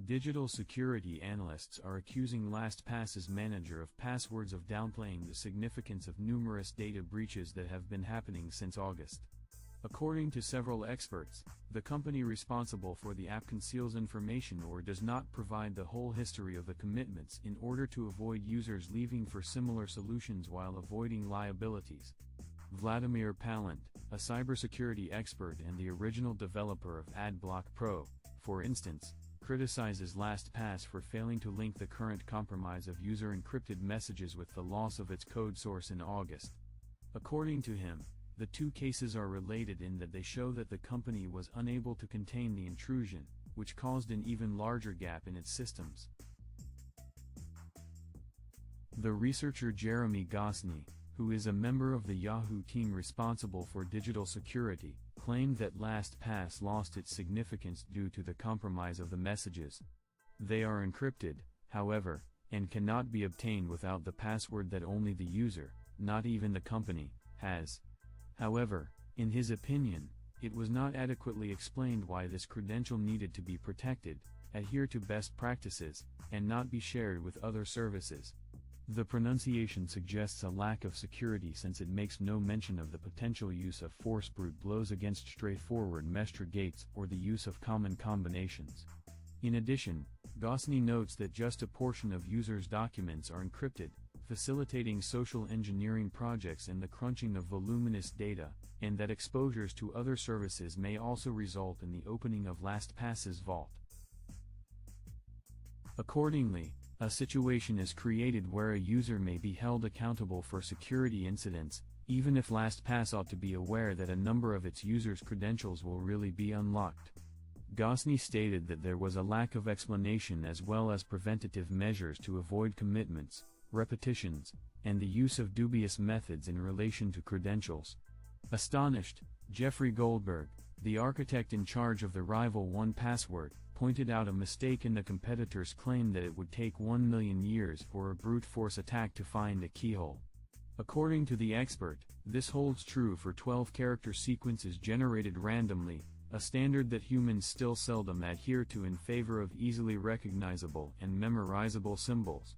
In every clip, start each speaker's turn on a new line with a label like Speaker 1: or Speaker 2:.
Speaker 1: Digital security analysts are accusing LastPass's manager of passwords of downplaying the significance of numerous data breaches that have been happening since August. According to several experts, the company responsible for the app conceals information or does not provide the whole history of the commitments in order to avoid users leaving for similar solutions while avoiding liabilities. Vladimir Palant, a cybersecurity expert and the original developer of AdBlock Pro, for instance, criticizes LastPass for failing to link the current compromise of user-encrypted messages with the loss of its code source in August. According to him, the two cases are related in that they show that the company was unable to contain the intrusion, which caused an even larger gap in its systems. The researcher Jeremy Gosney, who is a member of the Yahoo team responsible for digital security, claimed that LastPass lost its significance due to the compromise of the messages. They are encrypted, however, and cannot be obtained without the password that only the user, not even the company, has. However, in his opinion, it was not adequately explained why this credential needed to be protected, adhere to best practices, and not be shared with other services. The pronunciation suggests a lack of security since it makes no mention of the potential use of force brute blows against straightforward meshed gates or the use of common combinations. In addition, Gosney notes that just a portion of users' documents are encrypted, facilitating social engineering projects and the crunching of voluminous data, and that exposures to other services may also result in the opening of LastPass's vault. Accordingly, a situation is created where a user may be held accountable for security incidents, even if LastPass ought to be aware that a number of its users' credentials will really be unlocked. Gosney stated that there was a lack of explanation as well as preventative measures to avoid commitments, repetitions, and the use of dubious methods in relation to credentials. Astonished, Jeffrey Goldberg, the architect in charge of the rival 1Password, pointed out a mistake in the competitor's claim that it would take 1 million years for a brute force attack to find a keyhole. According to the expert, this holds true for 12-character sequences generated randomly, a standard that humans still seldom adhere to in favor of easily recognizable and memorizable symbols.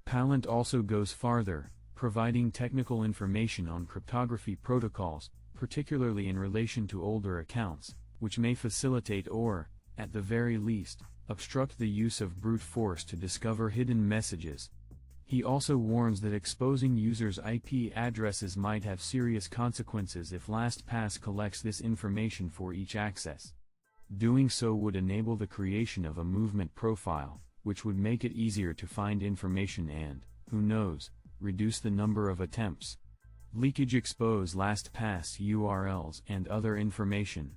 Speaker 1: Palant also goes farther, providing technical information on cryptography protocols, particularly in relation to older accounts, which may facilitate or, at the very least, obstruct the use of brute force to discover hidden messages. He also warns that exposing users' IP addresses might have serious consequences if LastPass collects this information for each access. Doing so would enable the creation of a movement profile, which would make it easier to find information and, who knows, reduce the number of attempts. Leakage expose LastPass URLs and other information.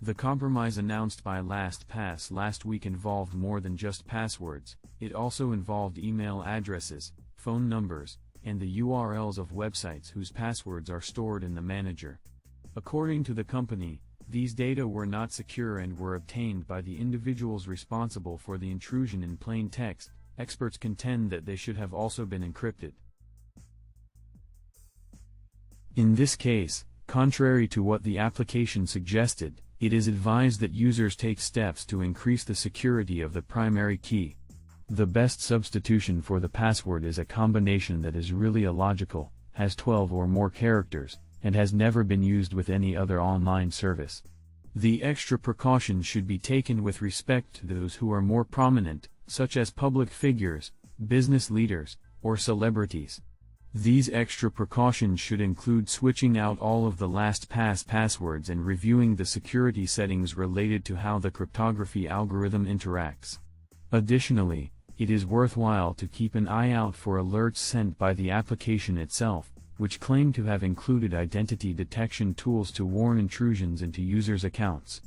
Speaker 1: The compromise announced by LastPass last week involved more than just passwords, it also involved email addresses, phone numbers, and the URLs of websites whose passwords are stored in the manager. According to the company, these data were not secure and were obtained by the individuals responsible for the intrusion in plain text. Experts contend that they should have also been encrypted. In this case, contrary to what the application suggested, it is advised that users take steps to increase the security of the primary key. The best substitution for the password is a combination that is really illogical, has 12 or more characters, and has never been used with any other online service. The extra precautions should be taken with respect to those who are more prominent, such as public figures, business leaders, or celebrities. These extra precautions should include switching out all of the LastPass passwords and reviewing the security settings related to how the cryptography algorithm interacts. Additionally, it is worthwhile to keep an eye out for alerts sent by the application itself, which claim to have included identity detection tools to warn intrusions into users' accounts.